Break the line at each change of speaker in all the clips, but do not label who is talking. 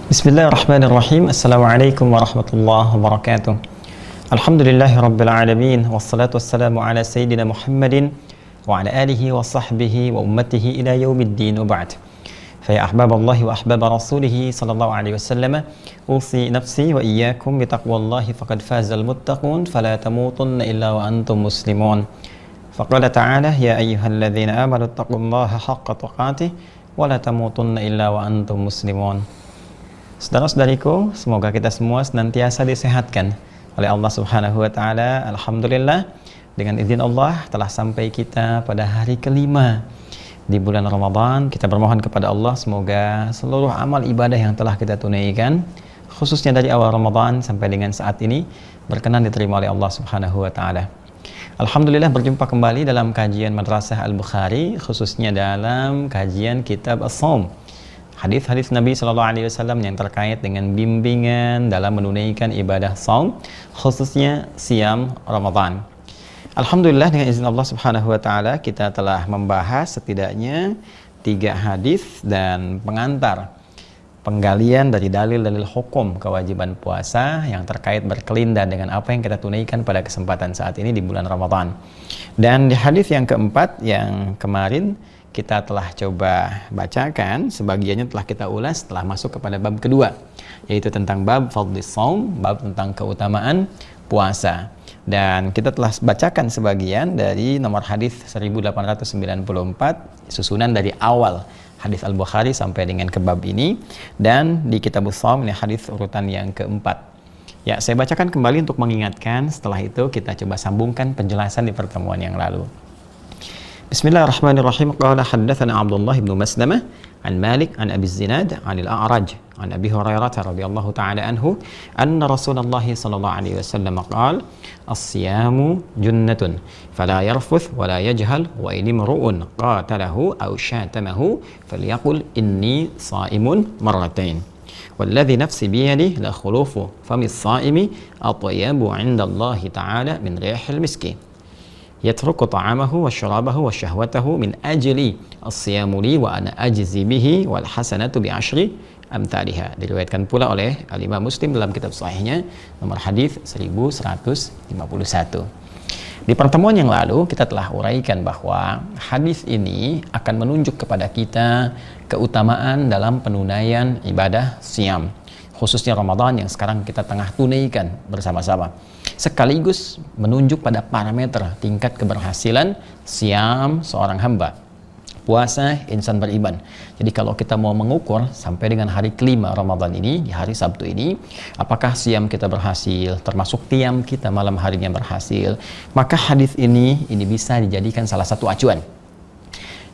Bismillahirrahmanirrahim. Assalamualaikum warahmatullahi wabarakatuh. Alhamdulillahirabbil alamin wassalatu wassalamu ala sayyidina Muhammadin wa ala alihi wa sahbihi wa ummatihi ila yaumiddin wa ba'd. Fa ya ahbaballahi wa ahbab rasulih sallallahu alaihi wasallam, usi nafsi wa iyyakum bi taqwallahi faqad fazal muttaqun fala tamutunna illa wa antum muslimun. Faqala ta'ala ya ayyuhalladzina amanu taqullaha haqqa tuqatih wa la tamutunna illa wa antum muslimun. Saudara-saudariku, semoga kita semua senantiasa disehatkan oleh Allah Subhanahu wa taala. Alhamdulillah, dengan izin Allah telah sampai kita pada hari kelima di bulan Ramadan. Kita bermohon kepada Allah semoga seluruh amal ibadah yang telah kita tunaikan, khususnya dari awal Ramadan sampai dengan saat ini, berkenan diterima oleh Allah Subhanahu wa taala. Alhamdulillah, berjumpa kembali dalam kajian Madrasah Al-Bukhari, khususnya dalam kajian kitab As-Shaum. Hadis-hadis Nabi Shallallahu Alaihi Wasallam yang terkait dengan bimbingan dalam menunaikan ibadah saum, khususnya siam Ramadan. Alhamdulillah, dengan izin Allah Subhanahu Wa Taala kita telah membahas setidaknya 3 hadis dan pengantar penggalian dari dalil-dalil hukum kewajiban puasa yang terkait berkelindan dengan apa yang kita tunaikan pada kesempatan saat ini di bulan Ramadan. Dan di hadis yang keempat yang kemarin kita telah coba bacakan, sebagiannya telah kita ulas setelah masuk kepada bab kedua, yaitu tentang bab fadlis shaum, bab tentang keutamaan puasa. Dan kita telah bacakan sebagian dari nomor hadis 1894, susunan dari awal hadis Al-Bukhari sampai dengan ke bab ini, dan di kitab Shaum ini hadis urutan yang keempat. Ya, saya bacakan kembali untuk mengingatkan, setelah itu kita coba sambungkan penjelasan di pertemuan yang lalu. Bismillahirrahmanirrahim. Qala haddatsana Abdullah bin Maslamah an Malik an Abi Zinad an Al-A'raj an Abi Hurairah radhiyallahu ta'ala anhu anna Rasulullah sallallahu alaihi wasallam qala as-siyamu junnatun fala yarfuth wala yajhal wa in imru'un qatalahu aw syatamahu falyaqul inni sha'imun marratain والذي نفسي بيده لخلوف فم الصائم أطيب عند الله تعالى من ريح المسك يترك طعامه وشرابه وشهوته من أجل الصيام لي وأنا أجزي به والحسنة بعشر أمثالها. Diriwayatkan pula oleh Al-Imam Muslim dalam kitab sahihnya nomor hadis 1151. Di pertemuan yang lalu kita telah uraikan bahwa hadis ini akan menunjuk kepada kita keutamaan dalam penunaian ibadah siam, khususnya Ramadan yang sekarang kita tengah tunaikan bersama-sama, sekaligus menunjuk pada parameter tingkat keberhasilan siam seorang hamba, puasa insan beriman. Jadi kalau kita mau mengukur sampai dengan hari kelima Ramadan ini, di hari Sabtu ini, apakah siam kita berhasil, termasuk qiyam kita malam harinya berhasil, maka hadis ini bisa dijadikan salah satu acuan.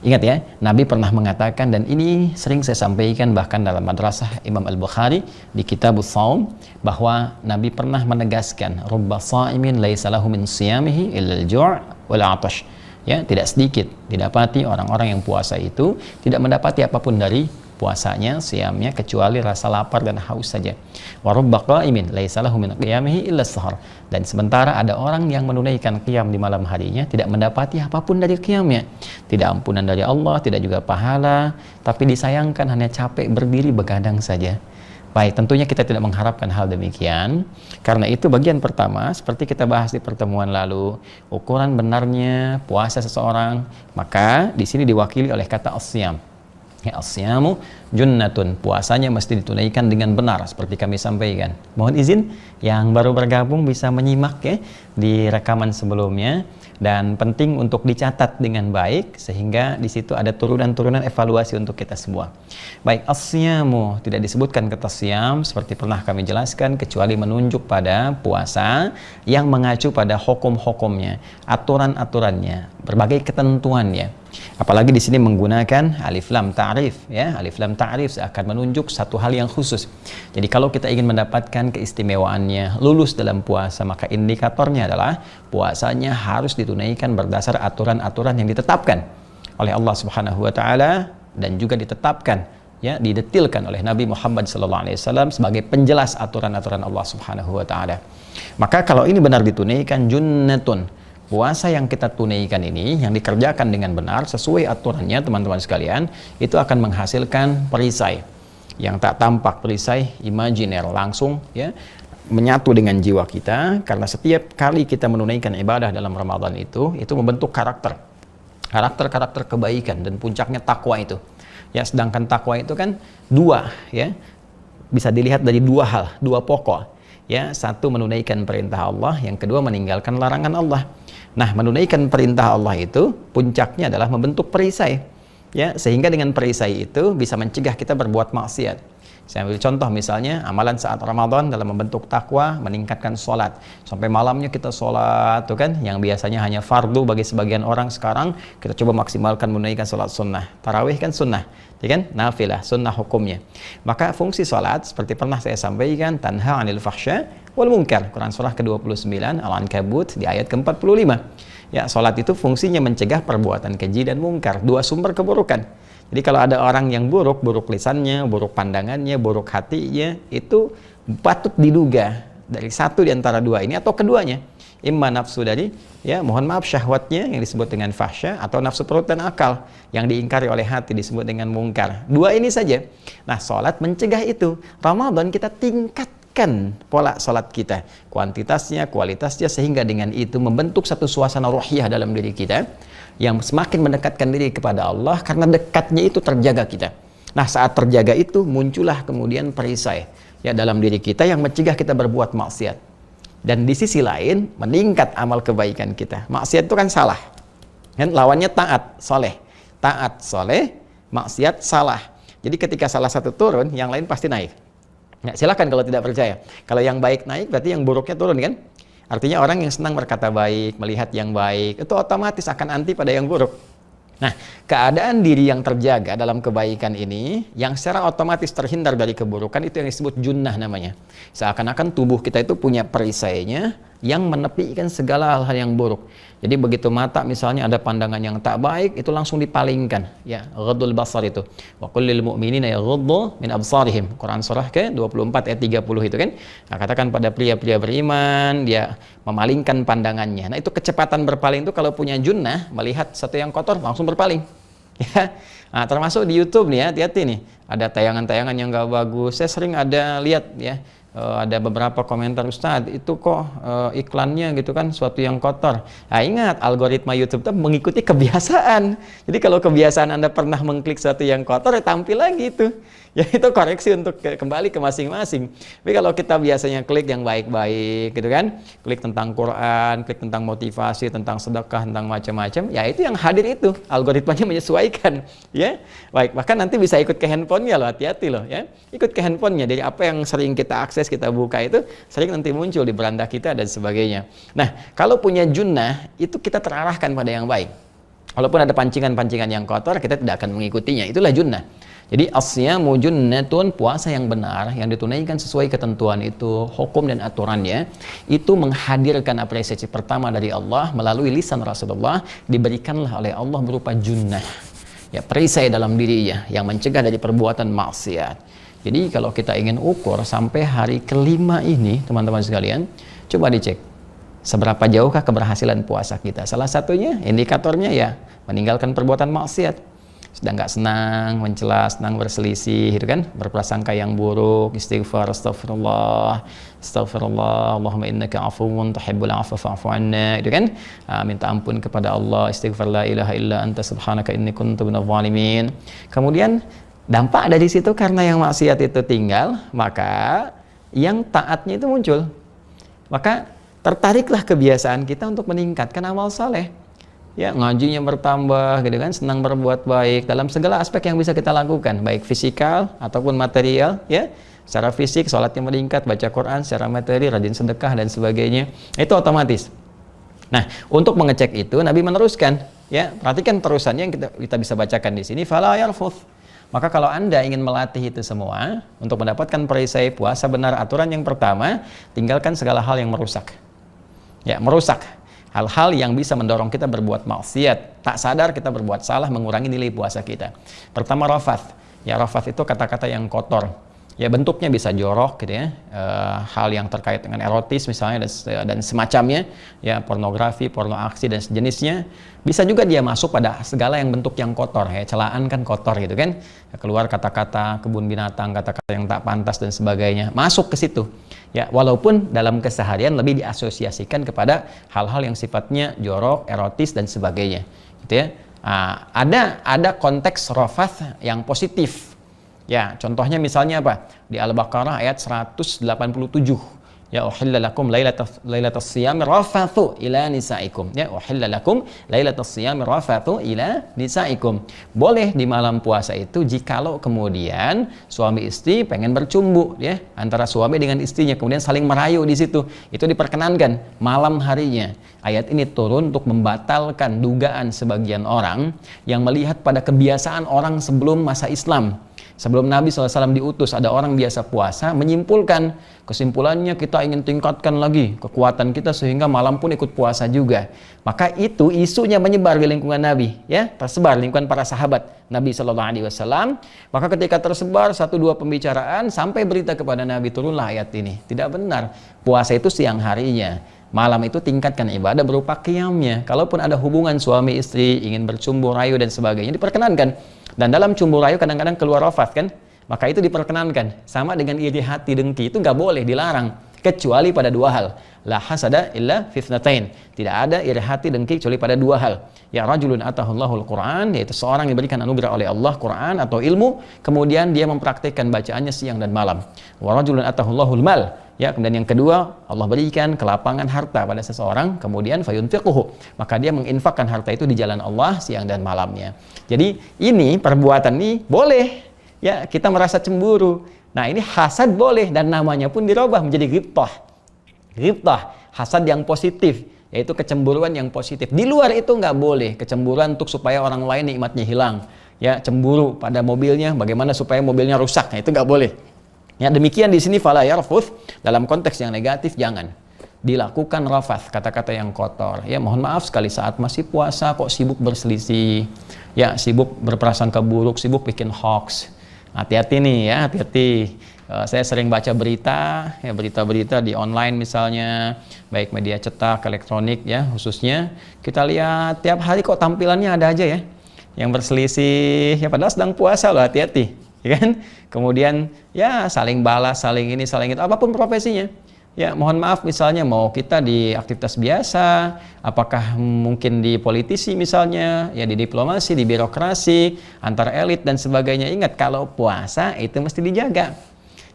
Ingat ya, Nabi pernah mengatakan, dan ini sering saya sampaikan bahkan dalam madrasah Imam Al-Bukhari di kitab Shaum, bahwa Nabi pernah menegaskan rubba sha'imin laisa lahu min siyamihi illa al-ju' wal 'atash. Ya, tidak sedikit didapati orang-orang yang puasa itu tidak mendapati apapun dari puasanya, siamnya, kecuali rasa lapar dan haus saja. Wa rubba qa'imin laisa lahu min qiyamihi illa as-sahar. Dan sementara ada orang yang menunaikan qiyam di malam harinya tidak mendapati apapun dari qiyamnya. Tidak ampunan dari Allah, tidak juga pahala, tapi disayangkan hanya capek berdiri begadang saja. Baik, tentunya kita tidak mengharapkan hal demikian. Karena itu bagian pertama, seperti kita bahas di pertemuan lalu, ukuran benarnya puasa seseorang, maka di sini diwakili oleh kata as-siyam. Ya, as-siyamu junnatun, puasanya mesti ditunaikan dengan benar seperti kami sampaikan. Mohon izin yang baru bergabung bisa menyimak ya di rekaman sebelumnya, dan penting untuk dicatat dengan baik sehingga di situ ada turunan-turunan evaluasi untuk kita semua. Baik, as-siyamu tidak disebutkan kata siyam seperti pernah kami jelaskan, kecuali menunjuk pada puasa yang mengacu pada hukum-hukumnya, aturan-aturannya, berbagai ketentuannya. Apalagi di sini menggunakan alif lam ta'rif ya, alif lam ta'rif akan menunjuk satu hal yang khusus. Jadi kalau kita ingin mendapatkan keistimewaannya lulus dalam puasa, maka indikatornya adalah puasanya harus ditunaikan berdasar aturan-aturan yang ditetapkan oleh Allah Subhanahu wa taala dan juga ditetapkan ya, didetilkan oleh Nabi Muhammad SAW sebagai penjelas aturan-aturan Allah Subhanahu wa taala. Maka kalau ini benar ditunaikan, junnatun, puasa yang kita tunaikan ini, yang dikerjakan dengan benar sesuai aturannya teman-teman sekalian, itu akan menghasilkan perisai. yang tak tampak, perisai imajiner, langsung ya menyatu dengan jiwa kita, karena setiap kali kita menunaikan ibadah dalam Ramadan itu membentuk karakter kebaikan, dan puncaknya takwa itu. Ya, sedangkan takwa itu kan dua, ya, bisa dilihat dari dua hal, dua pokok. Ya, satu menunaikan perintah Allah, yang kedua meninggalkan larangan Allah. Nah, menunaikan perintah Allah itu puncaknya adalah membentuk perisai. Ya, sehingga dengan perisai itu bisa mencegah kita berbuat maksiat. Saya ambil contoh misalnya amalan saat Ramadan dalam membentuk takwa, meningkatkan sholat. Sampai malamnya kita sholat, tuh kan, yang biasanya hanya fardu bagi sebagian orang, sekarang kita coba maksimalkan menunaikan sholat sunnah. Tarawih kan sunnah, ya kan? Nafilah, sunnah hukumnya. Maka fungsi sholat, seperti pernah saya sampaikan, tanha 'anil fahsya wal munkar. Quran surah ke-29 Al-Ankabut di ayat ke-45. Ya, sholat itu fungsinya mencegah perbuatan keji dan mungkar, dua sumber keburukan. Jadi kalau ada orang yang buruk lisannya, buruk pandangannya, buruk hatinya, itu patut diduga dari satu di antara dua ini atau keduanya. Imma nafsu dari, ya mohon maaf, syahwatnya yang disebut dengan fahsya, atau nafsu perut dan akal yang diingkari oleh hati disebut dengan mungkar. Dua ini saja. Nah, sholat mencegah itu. Ramadan kita tingkatkan pola sholat kita, kuantitasnya, kualitasnya, sehingga dengan itu membentuk satu suasana ruhiyah dalam diri kita yang semakin mendekatkan diri kepada Allah, karena dekatnya itu terjaga kita. Nah, saat terjaga itu muncullah kemudian perisai ya dalam diri kita yang mencegah kita berbuat maksiat. Dan di sisi lain meningkat amal kebaikan kita. Maksiat itu kan salah. Kan lawannya taat, soleh. Taat, soleh, maksiat, salah. Jadi ketika salah satu turun, yang lain pasti naik. Ya, silakan kalau tidak percaya. Kalau yang baik naik, berarti yang buruknya turun kan? Artinya orang yang senang berkata baik, melihat yang baik, itu otomatis akan anti pada yang buruk. Nah, keadaan diri yang terjaga dalam kebaikan ini, yang secara otomatis terhindar dari keburukan, itu yang disebut junnah namanya. Seakan-akan tubuh kita itu punya perisainya yang menepikan segala hal-hal yang buruk. Jadi begitu mata misalnya ada pandangan yang tak baik, itu langsung dipalingkan. Ya, ghaddul basar itu. Wa qul lil mu'minina yaghuddu min absarihim. Quran surah ke-24 ayat 30 itu kan. Nah, katakan pada pria-pria beriman, dia memalingkan pandangannya. Nah, itu kecepatan berpaling itu kalau punya junnah, melihat satu yang kotor langsung berpaling. Ya. Nah, termasuk di YouTube nih ya, hati-hati nih. Ada tayangan-tayangan yang gak bagus. Saya sering ada lihat ya. Ada beberapa komentar, Ustadz itu kok iklannya gitu kan suatu yang kotor. Nah, ingat, algoritma YouTube itu mengikuti kebiasaan. Jadi kalau kebiasaan Anda pernah mengklik suatu yang kotor, ya tampil lagi itu. Ya itu koreksi untuk kembali ke masing-masing. Tapi kalau kita biasanya klik yang baik-baik gitu kan, klik tentang Quran, klik tentang motivasi, tentang sedekah, tentang macam-macam, ya itu yang hadir itu, algoritmanya menyesuaikan, ya. Baik, bahkan nanti bisa ikut ke handphonenya loh, hati-hati loh ya. Ikut ke handphonenya, dari apa yang sering kita akses, kita buka itu sering nanti muncul di beranda kita dan sebagainya. Nah, kalau punya junnah itu kita terarahkan pada yang baik. Walaupun ada pancingan-pancingan yang kotor, kita tidak akan mengikutinya. Itulah junnah. Jadi as-siyamu junnatun, puasa yang benar yang ditunaikan sesuai ketentuan itu, hukum dan aturannya, itu menghadirkan apresiasi pertama dari Allah melalui lisan Rasulullah, diberikanlah oleh Allah berupa junnah. Ya, perisai dalam dirinya yang mencegah dari perbuatan maksiat. Jadi kalau kita ingin ukur sampai hari kelima ini, teman-teman sekalian, coba dicek seberapa jauhkah keberhasilan puasa kita. Salah satunya indikatornya ya meninggalkan perbuatan maksiat. Sedang nggak senang, mencela, senang berselisih, gitu kan? Berprasangka yang buruk, istighfar, astagfirullah, astagfirullah, Allahumma innaka afuwun tuhibbul afwa fa'fu anna, gitu kan? Minta ampun kepada Allah, istighfar, la ilaha illa anta subhanaka inni kuntu minadh dhalimin. Kemudian dampak dari situ, karena yang maksiat itu tinggal, maka yang taatnya itu muncul. Maka tertariklah kebiasaan kita untuk meningkatkan amal saleh. Ya, ngajinya bertambah gitu kan, senang berbuat baik dalam segala aspek yang bisa kita lakukan, baik fisikal ataupun material ya. Secara fisik sholatnya meningkat, baca Quran, secara materi rajin sedekah dan sebagainya. Itu otomatis. Nah, untuk mengecek itu Nabi meneruskan ya, perhatikan terusannya yang kita bisa bacakan di sini, fala yarfuth. Maka kalau Anda ingin melatih itu semua untuk mendapatkan perisai puasa benar, aturan yang pertama, tinggalkan segala hal yang merusak. Ya, merusak. Hal-hal yang bisa mendorong kita berbuat maksiat, tak sadar kita berbuat salah, mengurangi nilai puasa kita. Pertama, rafath. Ya, rafath itu kata-kata yang kotor. Ya bentuknya bisa jorok gitu ya, hal yang terkait dengan erotis misalnya dan semacamnya, ya pornografi, porno aksi dan sejenisnya. Bisa juga dia masuk pada segala yang bentuk yang kotor, ya celaan kan kotor gitu kan, keluar kata-kata kebun binatang, kata-kata yang tak pantas dan sebagainya, masuk ke situ. Ya walaupun dalam keseharian lebih diasosiasikan kepada hal-hal yang sifatnya jorok, erotis dan sebagainya, gitu ya. Ada konteks rafath yang positif. Ya, contohnya misalnya apa? Di Al-Baqarah ayat 187. Ya, uhilla lakum lailatas siyam rafathu ila nisaikum. Ya, uhilla lakum lailatas siyam rafathu ila nisaikum. Boleh di malam puasa itu jikalau kemudian suami istri pengen bercumbu ya, antara suami dengan istrinya, kemudian saling merayu di situ. Itu diperkenankan malam harinya. Ayat ini turun untuk membatalkan dugaan sebagian orang yang melihat pada kebiasaan orang sebelum masa Islam. Sebelum Nabi SAW diutus, ada orang biasa puasa, menyimpulkan, kesimpulannya kita ingin tingkatkan lagi kekuatan kita sehingga malam pun ikut puasa juga. Maka itu isunya menyebar di lingkungan Nabi, ya, tersebar di lingkungan para sahabat Nabi SAW. Maka ketika tersebar 1-2 pembicaraan, sampai berita kepada Nabi, turunlah ayat ini. Tidak benar, puasa itu siang harinya. Malam itu tingkatkan ibadah berupa qiyamnya. Kalaupun ada hubungan suami istri, ingin bercumbu rayu dan sebagainya, diperkenankan. Dan dalam cumbu rayu kadang-kadang keluar rafath kan, maka itu diperkenankan. Sama dengan iri hati, dengki, itu nggak boleh, dilarang, kecuali pada 2 hal. La hasada illa fitnatain. Tidak ada iri hati, dengki kecuali pada 2 hal. Ya rajulun atahullahul Quran, yaitu seorang yang diberikan anugerah oleh Allah Quran atau ilmu, kemudian dia mempraktikkan bacaannya siang dan malam. Wa rajulun atahullahul mal. Ya, kemudian yang kedua, Allah berikan kelapangan harta pada seseorang, kemudian fayunfiquhu, maka dia menginfakkan harta itu di jalan Allah siang dan malamnya. Jadi ini perbuatan ini boleh, ya kita merasa cemburu. Nah ini hasad boleh, dan namanya pun dirubah menjadi ghibthah. Ghibthah, hasad yang positif, yaitu kecemburuan yang positif. Di luar itu nggak boleh, kecemburuan untuk supaya orang lain nikmatnya hilang. Ya, cemburu pada mobilnya, bagaimana supaya mobilnya rusak, nah, itu nggak boleh. Ya, demikian di sini fala yarfuth, dalam konteks yang negatif jangan dilakukan rafath, kata-kata yang kotor. Ya, mohon maaf sekali saat masih puasa kok sibuk berselisih. Ya, sibuk berprasangka buruk, sibuk bikin hoax. Hati-hati nih ya, hati-hati. Saya sering baca berita, ya berita-berita di online misalnya, baik media cetak, elektronik ya khususnya. Kita lihat tiap hari kok tampilannya ada aja ya yang berselisih, ya padahal sedang puasa loh, hati-hati. Ya kan? Kemudian ya saling balas, saling ini, saling itu, apapun profesinya. Ya mohon maaf misalnya mau kita di aktivitas biasa, apakah mungkin di politisi misalnya, ya di diplomasi, di birokrasi, antar elit dan sebagainya. Ingat kalau puasa itu mesti dijaga.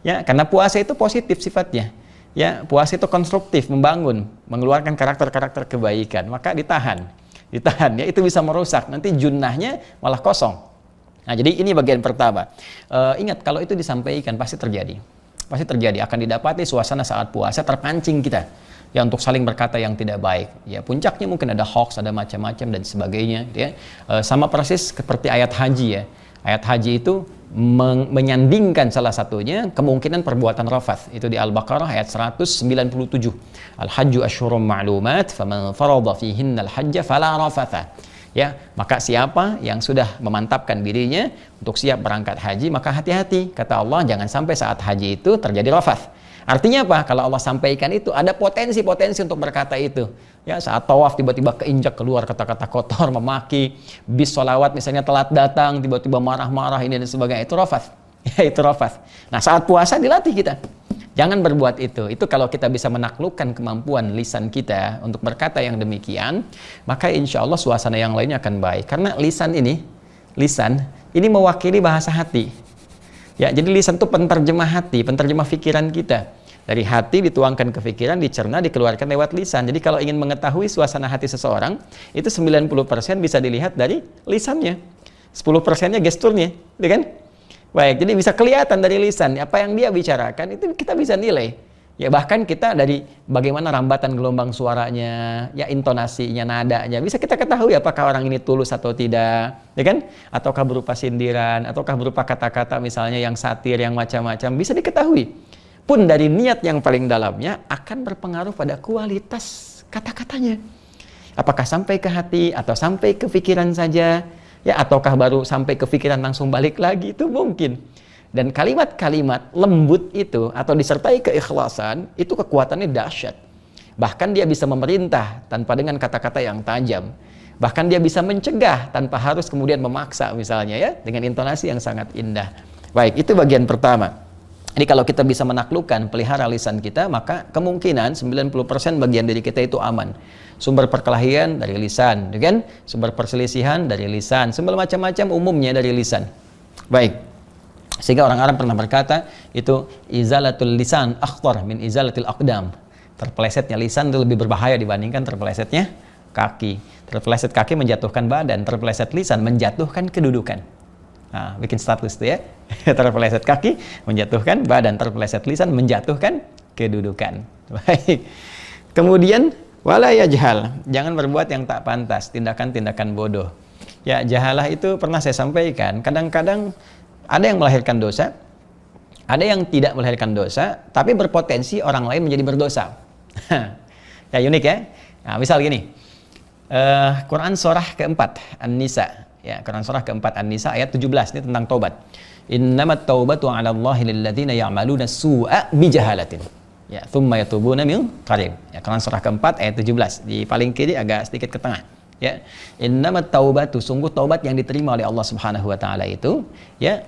Ya, karena puasa itu positif sifatnya. Ya, puasa itu konstruktif, membangun, mengeluarkan karakter-karakter kebaikan. Maka ditahan. Ditahan ya, itu bisa merusak. Nanti junnahnya malah kosong. Nah, jadi ini bagian pertama. Ingat, kalau itu disampaikan pasti terjadi. Pasti terjadi, akan didapati suasana saat puasa terpancing kita. Ya, untuk saling berkata yang tidak baik. Ya, puncaknya mungkin ada hoax, ada macam-macam dan sebagainya. Ya. Sama persis seperti ayat haji ya. Ayat haji itu menyandingkan salah satunya kemungkinan perbuatan rafath. Itu di Al-Baqarah ayat 197. Al-hajju asyhurum ma'lumat, faman farada fihinna al-hajja fala rafatha. Ya, maka siapa yang sudah memantapkan dirinya untuk siap berangkat haji, maka hati-hati, kata Allah, jangan sampai saat haji itu terjadi rafath. Artinya apa? Kalau Allah sampaikan itu, ada potensi-potensi untuk berkata itu. Ya, saat tawaf tiba-tiba keinjak keluar kata-kata kotor, memaki, bis sholawat misalnya telat datang, tiba-tiba marah-marah ini dan sebagainya, itu rafath. Ya, itu rafath. Nah, saat puasa dilatih kita. Jangan berbuat itu. Itu kalau kita bisa menaklukkan kemampuan lisan kita untuk berkata yang demikian, maka insya Allah suasana yang lainnya akan baik. Karena lisan ini mewakili bahasa hati. Ya, jadi lisan itu penterjemah hati, penterjemah pikiran kita. Dari hati dituangkan ke pikiran, dicerna, dikeluarkan lewat lisan. Jadi kalau ingin mengetahui suasana hati seseorang, itu 90% bisa dilihat dari lisannya. 10%-nya gesturnya, ya kan? Baik, jadi bisa kelihatan dari lisan, apa yang dia bicarakan, itu kita bisa nilai. Ya, bahkan kita dari bagaimana rambatan gelombang suaranya, ya intonasinya, nadanya, bisa kita ketahui apakah orang ini tulus atau tidak, ya kan? Ataukah berupa sindiran, ataukah berupa kata-kata misalnya yang satir, yang macam-macam, bisa diketahui. Pun dari niat yang paling dalamnya akan berpengaruh pada kualitas kata-katanya. Apakah sampai ke hati atau sampai ke pikiran saja, ya ataukah baru sampai ke pikiran langsung balik lagi, itu mungkin. Dan kalimat-kalimat lembut itu atau disertai keikhlasan itu kekuatannya dahsyat. Bahkan dia bisa memerintah tanpa dengan kata-kata yang tajam. Bahkan dia bisa mencegah tanpa harus kemudian memaksa misalnya ya, dengan intonasi yang sangat indah. Baik, itu bagian pertama. Jadi kalau kita bisa menaklukkan, pelihara lisan kita, maka kemungkinan 90% bagian diri kita itu aman. Sumber perkelahian dari lisan, kan? Sumber perselisihan dari lisan, sumber macam-macam umumnya dari lisan. Baik. Sehingga orang Arab pernah berkata, itu izalatul lisan akhtar min izalatil aqdam. Terpelesetnya lisan itu lebih berbahaya dibandingkan terpelesetnya kaki. Terpeleset kaki menjatuhkan badan, terpeleset lisan menjatuhkan kedudukan. Nah, bikin status tuh ya. Terpeleset kaki menjatuhkan badan, terpeleset lisan menjatuhkan kedudukan. Baik. Kemudian wala yajhal, jangan berbuat yang tak pantas, tindakan-tindakan bodoh. Ya, jahalah itu pernah saya sampaikan, kadang-kadang ada yang melahirkan dosa, ada yang tidak melahirkan dosa, tapi berpotensi orang lain menjadi berdosa. Ya, unik ya. Nah, misal gini, Quran surah keempat An-Nisa, ya, Quran surah keempat An-Nisa ayat 17, ini tentang taubat. Innamat taubatu 'ala Allahi lilladzina ya'maluna su'a bijahalatin. Ya, tsumma yatubuna min qarib. Ya, Quran surah keempat ayat 17, di paling kiri agak sedikit ke tengah. Ya, innamat taubatu, sungguh taubat yang diterima oleh Allah Subhanahu wa taala itu, ya,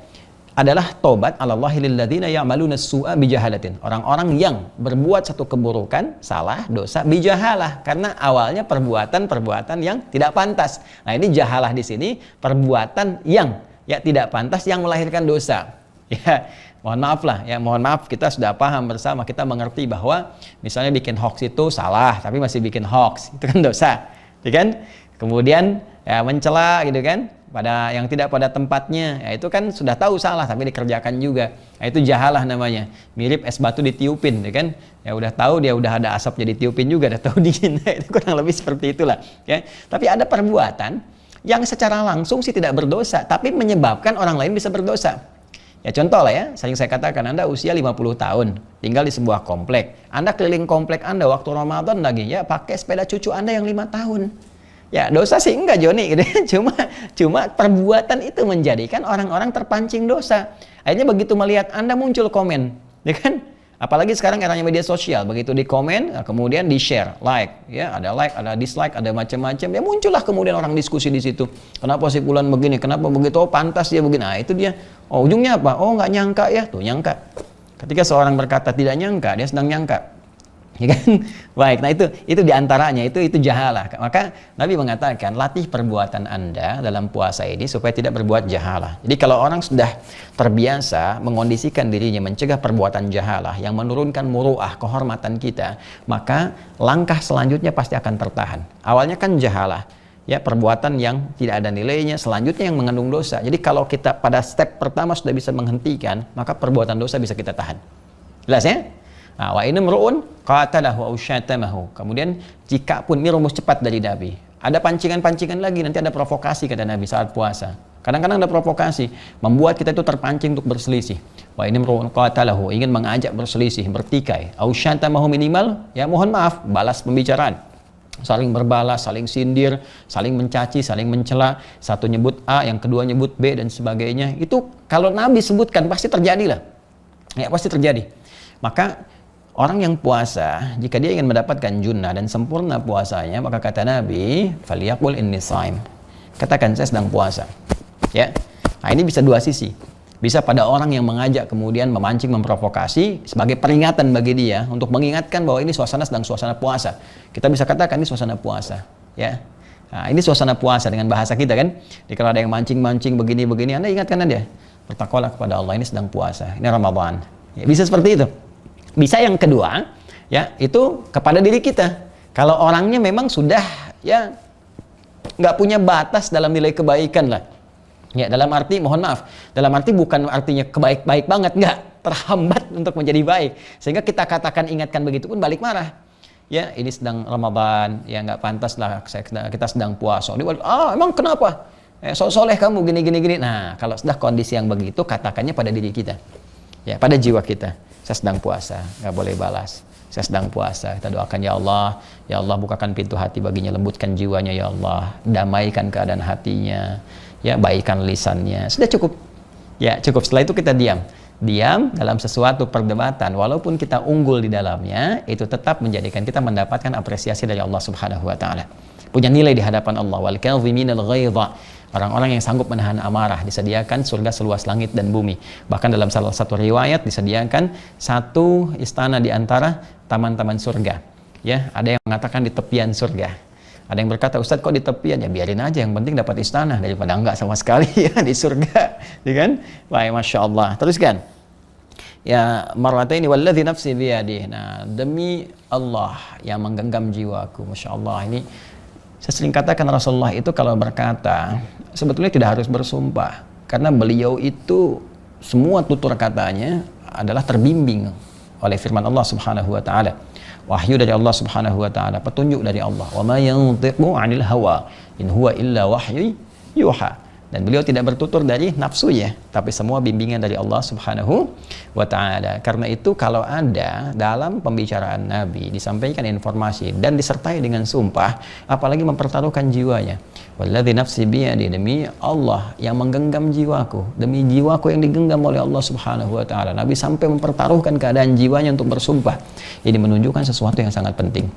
adalah taubat 'ala Allahi lilladzina ya'maluna su'a bijahalatin. Orang-orang yang berbuat satu keburukan, salah, dosa bijahalah, karena awalnya perbuatan-perbuatan yang tidak pantas. Nah, ini jahalah di sini perbuatan yang ya tidak pantas yang melahirkan dosa. Ya, mohon maaf lah, ya mohon maaf, kita sudah paham bersama, kita mengerti bahwa misalnya bikin hoax itu salah, tapi masih bikin hoax, itu kan dosa, ya kan? Kemudian ya mencela gitu kan, pada yang tidak pada tempatnya, ya itu kan sudah tahu salah tapi dikerjakan juga. Nah, itu jahalah namanya. Mirip es batu ditiupin, ya kan? Ya udah tahu dia udah ada asap jadi tiupin juga, udah tahu dingin. Itu kurang lebih seperti itulah, ya. Tapi ada perbuatan yang secara langsung sih tidak berdosa, tapi menyebabkan orang lain bisa berdosa. Ya contoh lah ya, sering saya katakan, Anda usia 50 tahun, tinggal di sebuah komplek. Anda keliling komplek Anda waktu Ramadan lagi, ya pakai sepeda cucu Anda yang 5 tahun. Ya dosa sih enggak Joni, gitu. Cuma perbuatan itu menjadikan orang-orang terpancing dosa. Akhirnya begitu melihat Anda muncul komen, ya kan? Apalagi sekarang eranya media sosial, begitu di komen, kemudian di share, like, ya ada like, ada dislike, ada macam-macam, ya muncullah kemudian orang diskusi di situ. Kenapa si Fulan begini? Kenapa begitu? Oh pantas dia begini. Nah itu dia. Oh ujungnya apa? Oh nggak nyangka ya, tuh nyangka. Ketika seorang berkata tidak nyangka, dia sedang nyangka. Ya kan? Baik, nah itu diantaranya, itu jahalah. Maka Nabi mengatakan, latih perbuatan Anda dalam puasa ini supaya tidak berbuat jahalah. Jadi kalau orang sudah terbiasa mengondisikan dirinya mencegah perbuatan jahalah yang menurunkan muru'ah, kehormatan kita, maka langkah selanjutnya pasti akan tertahan. Awalnya kan jahalah, ya perbuatan yang tidak ada nilainya, selanjutnya yang mengandung dosa. Jadi kalau kita pada step pertama sudah bisa menghentikan, maka perbuatan dosa bisa kita tahan. Jelas ya? Nah, wa in imru'un qatalahu aw syatamahu. Kemudian jika pun ini rumus cepat dari Nabi. Ada pancingan-pancingan lagi, nanti ada provokasi kata Nabi saat puasa. Kadang-kadang ada provokasi, membuat kita itu terpancing untuk berselisih. Wa in imru'un qatalahu, ingin mengajak berselisih, bertikai. Aw syatamahu minimal, ya mohon maaf, balas pembicaraan. Saling berbalas, saling sindir, saling mencaci, saling mencela. Satu nyebut A, yang kedua nyebut B dan sebagainya. Itu kalau Nabi sebutkan pasti terjadilah. Ya, pasti terjadi. Maka orang yang puasa, jika dia ingin mendapatkan junnah dan sempurna puasanya, maka kata Nabi, "Falyaqul inni shaim." Katakan saya sedang puasa. Ya. Nah, ini bisa dua sisi. Bisa pada orang yang mengajak kemudian memancing, memprovokasi sebagai peringatan bagi dia untuk mengingatkan bahwa ini suasana sedang suasana puasa. Kita bisa katakan ini suasana puasa, ya. Nah, ini suasana puasa dengan bahasa kita kan. Jadi kalau ada yang mancing-mancing begini-begini, Anda ingatkan Anda, bertakwalah kepada Allah, ini sedang puasa, ini Ramadan. Ya, bisa seperti itu. Bisa yang kedua, ya itu kepada diri kita. Kalau orangnya memang sudah ya nggak punya batas dalam nilai kebaikan lah. Ya dalam arti mohon maaf, dalam arti bukan artinya kebaik-baik banget, nggak, terhambat untuk menjadi baik. Sehingga kita katakan ingatkan begitu pun balik marah. Ya ini sedang Ramadan, ya nggak pantas lah kita sedang puasa. Dia balik, emang kenapa? Soleh kamu gini. Nah kalau sudah kondisi yang begitu, katakannya pada diri kita, ya pada jiwa kita. Saya sedang puasa, nggak boleh balas. Saya sedang puasa, kita doakan ya Allah bukakan pintu hati baginya, lembutkan jiwanya ya Allah, damaikan keadaan hatinya, ya baikkan lisannya. Sudah cukup, ya cukup. Setelah itu kita diam. Diam dalam sesuatu perdebatan, walaupun kita unggul di dalamnya, itu tetap menjadikan kita mendapatkan apresiasi dari Allah Subhanahu wa taala. Punya nilai di hadapan Allah. Wal kadhiminal ghaidha. Orang-orang yang sanggup menahan amarah disediakan surga seluas langit dan bumi. Bahkan dalam salah satu riwayat disediakan satu istana di antara taman-taman surga. Ya, ada yang mengatakan di tepian surga. Ada yang berkata, Ustadz kok di tepian? Ya biarin aja, yang penting dapat istana daripada enggak sama sekali ya di surga, ya kan? Wah, masya Allah. Teruskan. Ya, marwataini walladzi nafsi biyadihi. Nah, demi Allah yang menggenggam jiwaku. Masya Allah, ini saya sering katakan Rasulullah itu kalau berkata sebetulnya tidak harus bersumpah, karena beliau itu semua tutur katanya adalah terbimbing oleh firman Allah Subhanahu wa taala. Wahyu dari Allah Subhanahu wa taala, petunjuk dari Allah. Wa ma yantiqu 'anil hawa in huwa illa wahyu yuha. Dan beliau tidak bertutur dari nafsunya, tapi semua bimbingan dari Allah Subhanahu wa taala. Karena itu kalau ada dalam pembicaraan Nabi disampaikan informasi dan disertai dengan sumpah, apalagi mempertaruhkan jiwanya. Walladzi nafsi biyadi, demi Allah yang menggenggam jiwaku, demi jiwaku yang digenggam oleh Allah Subhanahu wa taala. Nabi sampai mempertaruhkan keadaan jiwanya untuk bersumpah. Ini menunjukkan sesuatu yang sangat penting.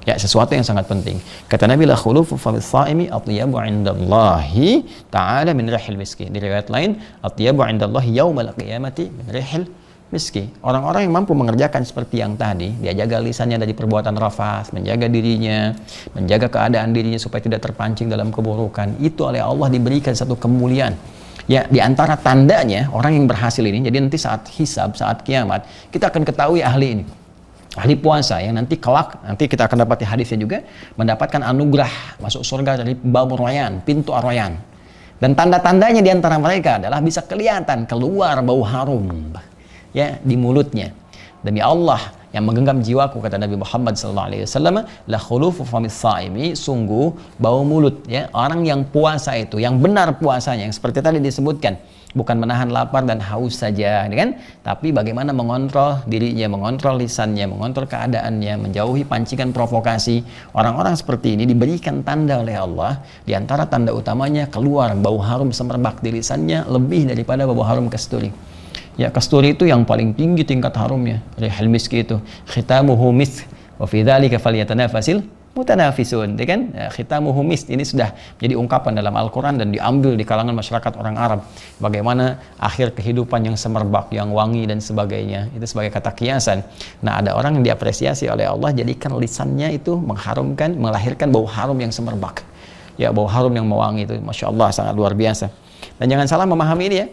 Ya, sesuatu yang sangat penting. Kata Nabi, la khulufu fa bis-shaimi atyabu 'indallahi ta'ala min rihil miski. Di riwayat lain, atyabu 'indallahi yaumal qiyamati min rihil miski. Orang-orang yang mampu mengerjakan seperti yang tadi, dia jaga lisannya dari perbuatan rafas, menjaga dirinya, menjaga keadaan dirinya supaya tidak terpancing dalam keburukan. Itu oleh Allah diberikan satu kemuliaan. Ya, di antara tandanya orang yang berhasil ini, jadi nanti saat hisab, saat kiamat, kita akan ketahui ahli ini. Ahli puasa yang nanti kelak, nanti kita akan dapati hadisnya juga, mendapatkan anugerah masuk surga dari Babur Rayyan, pintu Ar-Rayyan. Dan tanda-tandanya di antara mereka adalah bisa kelihatan keluar bau harum ya di mulutnya. Demi Allah yang menggenggam jiwaku, kata Nabi Muhammad SAW, la khulufu famis saimi, sungguh bau mulut ya orang yang puasa itu, yang benar puasanya, yang seperti tadi disebutkan, bukan menahan lapar dan haus saja, kan? Tapi bagaimana mengontrol dirinya, mengontrol lisannya, mengontrol keadaannya, menjauhi pancingan provokasi. Orang-orang seperti ini diberikan tanda oleh Allah. Di antara tanda utamanya keluar bau harum semerbak di lisannya lebih daripada bau harum kasturi. Ya, kasturi itu yang paling tinggi tingkat harumnya. Rihal miski itu khitamuhu misk wa fi dzalika falyatanafasil mutanafisun, ya kan? Khitamuhu misk ini sudah jadi ungkapan dalam Al-Qur'an dan diambil di kalangan masyarakat orang Arab. Bagaimana akhir kehidupan yang semerbak, yang wangi dan sebagainya. Itu sebagai kata kiasan. Nah, ada orang yang diapresiasi oleh Allah jadikan lisannya itu mengharumkan, melahirkan bau harum yang semerbak. Ya, bau harum yang mewangi itu, Masya Allah, sangat luar biasa. Dan jangan salah memahami ini ya.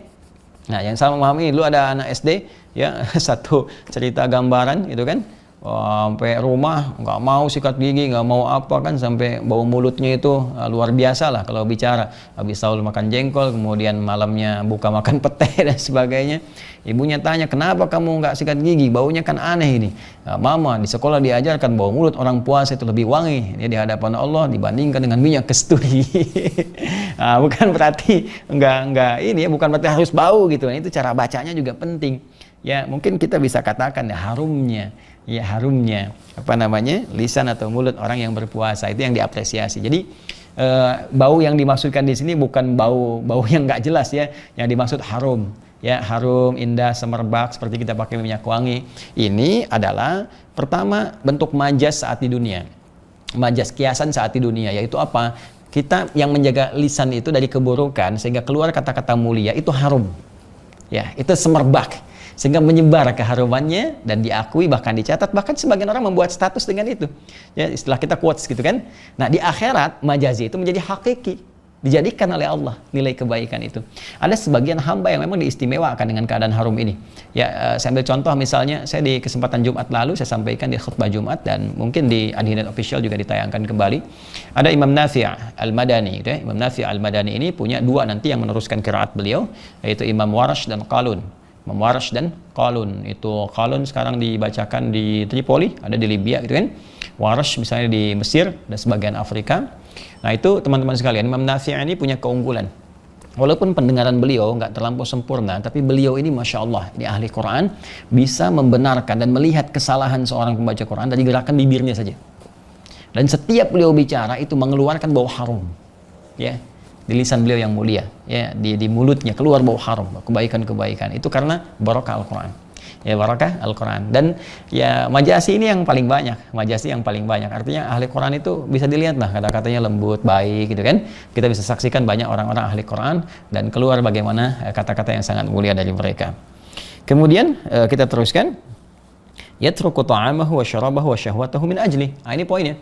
Nah, yang salah memahami, dulu ada anak SD ya, satu cerita gambaran itu kan, sampai rumah nggak mau sikat gigi, nggak mau apa kan, sampai bau mulutnya itu luar biasa lah kalau bicara. Habis sahur makan jengkol, kemudian malamnya buka makan pete dan sebagainya. Ibunya tanya, kenapa kamu nggak sikat gigi, baunya kan aneh ini. Nah, mama, di sekolah diajarkan bau mulut orang puasa itu lebih wangi ya, di hadapan Allah dibandingkan dengan minyak kasturi. Nah, bukan berarti enggak ini ya, bukan berarti harus bau gitu. Nah, itu cara bacanya juga penting. Ya, mungkin kita bisa katakan ya harumnya, apa namanya, lisan atau mulut orang yang berpuasa itu yang diapresiasi. Jadi bau yang dimaksudkan di sini bukan bau yang nggak jelas ya, yang dimaksud harum. Ya, harum, indah, semerbak seperti kita pakai minyak wangi. Ini adalah pertama bentuk majas saat di dunia. Majas kiasan saat di dunia, yaitu apa? Kita yang menjaga lisan itu dari keburukan sehingga keluar kata-kata mulia itu harum. Ya, itu semerbak sehingga menyebar keharumannya dan diakui, bahkan dicatat, bahkan sebagian orang membuat status dengan itu. Ya, istilah kita quotes gitu kan. Nah, di akhirat majazi itu menjadi hakiki. Dijadikan oleh Allah nilai kebaikan itu. Ada sebagian hamba yang memang diistimewakan dengan keadaan harum ini. Ya, saya ambil contoh misalnya, saya di kesempatan Jumat lalu saya sampaikan di khutbah Jumat dan mungkin di Adinet Official juga ditayangkan kembali. Ada Imam Nafi' Al-Madani, gitu ya. Imam Nafi' Al-Madani ini punya dua nanti yang meneruskan qiraat beliau, yaitu Imam Warash dan Qalun. Imam Warash dan Qalun. Itu Qalun sekarang dibacakan di Tripoli, ada di Libya gitu kan. Warash misalnya di Mesir dan sebagian Afrika. Nah, itu teman-teman sekalian, Imam Nafi' ini punya keunggulan. Walaupun pendengaran beliau nggak terlampau sempurna, tapi beliau ini Masya Allah, ini ahli Quran, bisa membenarkan dan melihat kesalahan seorang pembaca Quran dari gerakan bibirnya saja. Dan setiap beliau bicara itu mengeluarkan bau harum. Ya, di lisan beliau yang mulia, ya, di mulutnya keluar bau haram, kebaikan-kebaikan. Itu karena barokah Al-Qur'an. Ya, barokah Al-Qur'an. Dan ya Majasi ini yang paling banyak, Majasi yang paling banyak. Artinya ahli Qur'an itu bisa dilihat lah, kata-katanya lembut, baik gitu kan. Kita bisa saksikan banyak orang-orang ahli Qur'an dan keluar bagaimana kata-kata yang sangat mulia dari mereka. Kemudian kita teruskan, yatruku ta'amahu wa syarabahu wa syahwatahu min ajli. Nah, ini poinnya.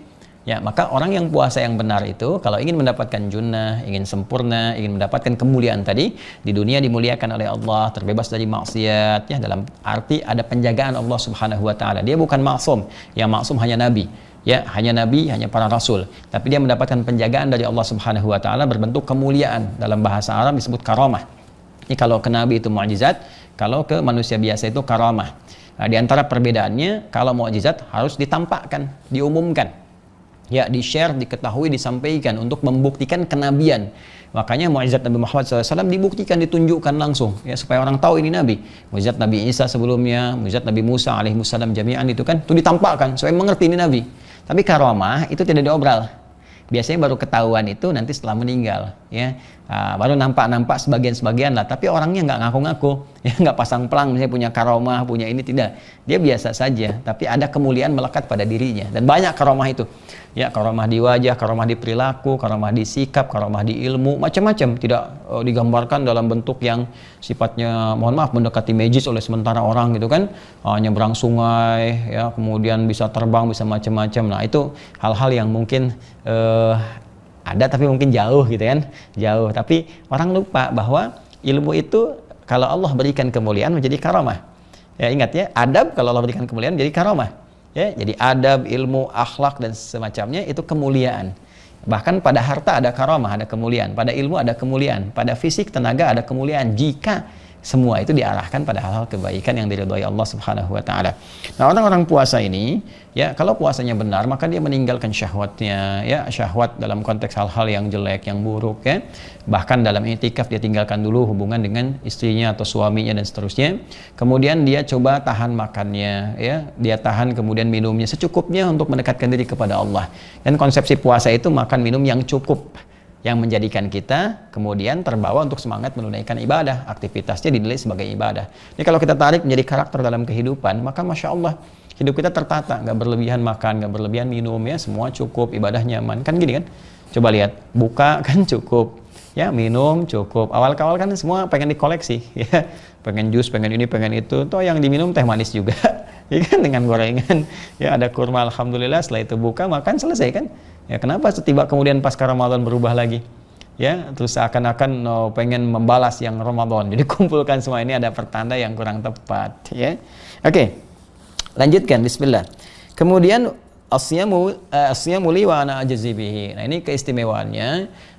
Ya, maka orang yang puasa yang benar itu kalau ingin mendapatkan junnah, ingin sempurna, ingin mendapatkan kemuliaan tadi, di dunia dimuliakan oleh Allah, terbebas dari maksiat, ya, dalam arti ada penjagaan Allah Subhanahu wa taala. Dia bukan maksum, yang maksum hanya nabi. Ya, hanya nabi, hanya para rasul. Tapi dia mendapatkan penjagaan dari Allah Subhanahu wa taala berbentuk kemuliaan. Dalam bahasa Arab disebut karamah. Ini kalau ke nabi itu mukjizat, kalau ke manusia biasa itu karamah. Nah, di antara perbedaannya, kalau mukjizat harus ditampakkan, diumumkan. Ya, di-share, diketahui, disampaikan untuk membuktikan kenabian. Makanya mukjizat Nabi Muhammad SAW dibuktikan, ditunjukkan langsung, ya, supaya orang tahu ini Nabi. Mukjizat Nabi Isa sebelumnya, mukjizat Nabi Musa alaihissalam jami'an itu kan, itu ditampakkan supaya mengerti ini Nabi. Tapi karamah itu tidak diobral. Biasanya baru ketahuan itu nanti setelah meninggal, ya. Baru nampak sebagian-sebagian lah, tapi orangnya nggak ngaku-ngaku, ya, nggak pasang pelang misalnya punya karomah, punya ini, tidak. Dia biasa saja, tapi ada kemuliaan melekat pada dirinya, dan banyak karomah itu, ya, karomah di wajah, karomah di perilaku, karomah di sikap, karomah di ilmu, macam-macam. Tidak digambarkan dalam bentuk yang sifatnya, mohon maaf, mendekati magis oleh sementara orang gitu kan, nyebrang sungai, ya, kemudian bisa terbang, bisa macam-macam. Nah, itu hal-hal yang mungkin ada tapi mungkin jauh gitu kan, jauh. Tapi orang lupa bahwa ilmu itu kalau Allah berikan kemuliaan menjadi karamah. Ya, ingat ya, adab kalau Allah berikan kemuliaan menjadi karamah. Ya, jadi adab, ilmu, akhlak dan semacamnya itu kemuliaan. Bahkan pada harta ada karamah, ada kemuliaan. Pada ilmu ada kemuliaan. Pada fisik, tenaga ada kemuliaan. Jika semua itu diarahkan pada hal-hal kebaikan yang diridhai Allah Subhanahu wa taala. Nah, orang-orang puasa ini, ya, kalau puasanya benar, maka dia meninggalkan syahwatnya, ya, syahwat dalam konteks hal-hal yang jelek, yang buruk, ya. Bahkan dalam i'tikaf dia tinggalkan dulu hubungan dengan istrinya atau suaminya dan seterusnya. Kemudian dia coba tahan makannya, ya, dia tahan kemudian minumnya secukupnya untuk mendekatkan diri kepada Allah. Dan konsepsi puasa itu makan minum yang cukup, yang menjadikan kita kemudian terbawa untuk semangat menunaikan ibadah, aktivitasnya dinilai sebagai ibadah. Jadi kalau kita tarik menjadi karakter dalam kehidupan, maka Masya Allah, hidup kita tertata, nggak berlebihan makan, nggak berlebihan minum, ya, semua cukup, ibadah nyaman, kan gini kan? Coba lihat, buka kan cukup, ya, minum cukup. Awal-awal kan semua pengen dikoleksi, ya, pengen jus, pengen ini, pengen itu, toh yang diminum teh manis juga, ya kan, dengan gorengan, ya, ada kurma, alhamdulillah, setelah itu buka, makan, selesai kan? Ya, kenapa setiba kemudian pasca Ramadan berubah lagi? Ya, terus seakan-akan pengen membalas yang Ramadan. Jadi kumpulkan semua ini, ada pertanda yang kurang tepat, ya. Oke. Lanjutkan, bismillah. Kemudian asyamu li wa ana ajzi bihi. Nah, ini keistimewaannya.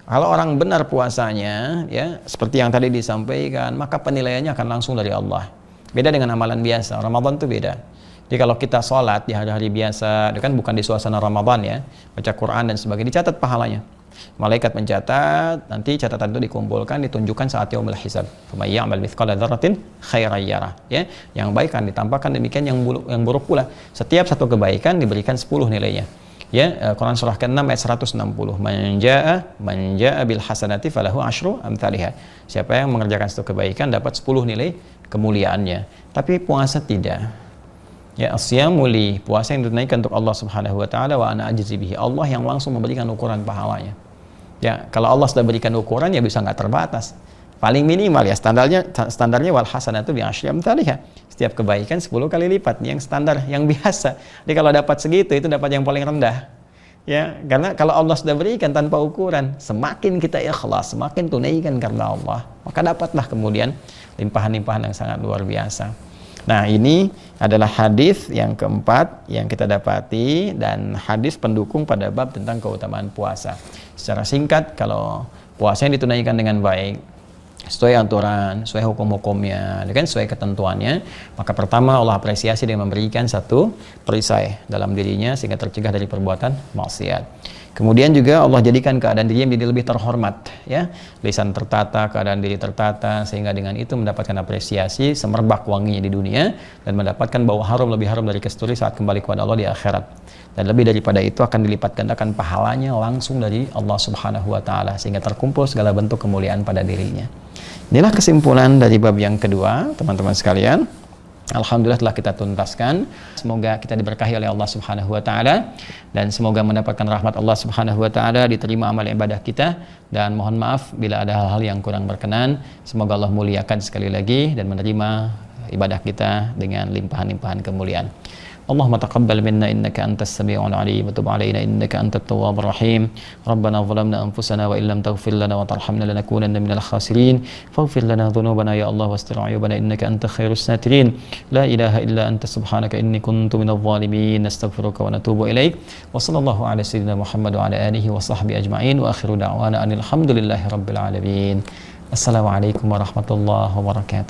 Kalau orang benar puasanya, ya, seperti yang tadi disampaikan, maka penilaiannya akan langsung dari Allah. Beda dengan amalan biasa. Ramadan itu beda. Jadi kalau kita sholat di hari-hari biasa, itu kan bukan di suasana Ramadan, ya, baca Quran dan sebagainya, dicatat pahalanya. Malaikat mencatat, nanti catatan itu dikumpulkan, ditunjukkan saat yaumul hisab. Faman ya'mal mithqala dzarratin khairan yarah, ya. Yang baik kan ditampakkan, demikian yang buruk pula. Setiap satu kebaikan diberikan 10 nilainya. Ya, Quran surah ke-6 ayat 160. Man jaa'a bil hasanati falahu asyru amsalihha. Siapa yang mengerjakan satu kebaikan dapat 10 nilai kemuliaannya. Tapi puasa tidak. Ya, asyamu li, puasa yang ditunaikan untuk Allah Subhanahu wa taala, wa ana ajzi bihi. Allah yang langsung memberikan ukuran pahalanya. Ya, kalau Allah sudah berikan ukuran, ya bisa nggak terbatas. Paling minimal, ya, standarnya wal hasanatu bi asyri amsalihha. Setiap kebaikan 10 kali lipat, yang standar, yang biasa. Jadi kalau dapat segitu, itu dapat yang paling rendah. Ya, karena kalau Allah sudah berikan tanpa ukuran, semakin kita ikhlas, semakin tunaikan karena Allah, maka dapatlah kemudian limpahan-limpahan yang sangat luar biasa. Nah, ini adalah hadis yang keempat yang kita dapati, dan hadis pendukung pada bab tentang keutamaan puasa. Secara singkat, kalau puasa yang ditunaikan dengan baik, sesuai aturan, sesuai hukum-hukumnya, kan, sesuai ketentuannya, maka pertama Allah apresiasi dengan memberikan satu perisai dalam dirinya sehingga tercegah dari perbuatan maksiat. Kemudian juga Allah jadikan keadaan diri menjadi lebih terhormat, ya. Lisan tertata, keadaan diri tertata, sehingga dengan itu mendapatkan apresiasi, semerbak wanginya di dunia, dan mendapatkan bau harum lebih harum dari kasturi saat kembali kepada Allah di akhirat. Dan lebih daripada itu akan dilipat gandakan pahalanya langsung dari Allah Subhanahu wa taala, sehingga terkumpul segala bentuk kemuliaan pada dirinya. Inilah kesimpulan dari bab yang kedua, teman-teman sekalian. Alhamdulillah telah kita tuntaskan. Semoga kita diberkahi oleh Allah Subhanahu wa taala, dan semoga mendapatkan rahmat Allah Subhanahu wa taala, diterima amal ibadah kita, dan mohon maaf bila ada hal-hal yang kurang berkenan. Semoga Allah muliakan sekali lagi dan menerima ibadah kita dengan limpahan-limpahan kemuliaan. Allahumma taqabbal minna innaka antas sami'ul 'alim wa tub 'alaina innaka antat tawwabur rahim. Rabbana zalamna anfusana wa illam taghfir lana wa tarhamna lanakunanna minal khasirin. Faghfir lana dhunubana ya Allah wastir 'uyubana innaka antal khairus satirin. La ilaha illa anta subhanaka inni kuntu minadh dhalimin. Nastaghfiruka wa natubu ilaik. Wa sallallahu ala sayyidina Muhammad wa ala alihi wa sahbihi ajma'in, wa akhiru da'wana anil hamdulillahi rabbil alamin. Assalamualaikum warahmatullahi wabarakatuh.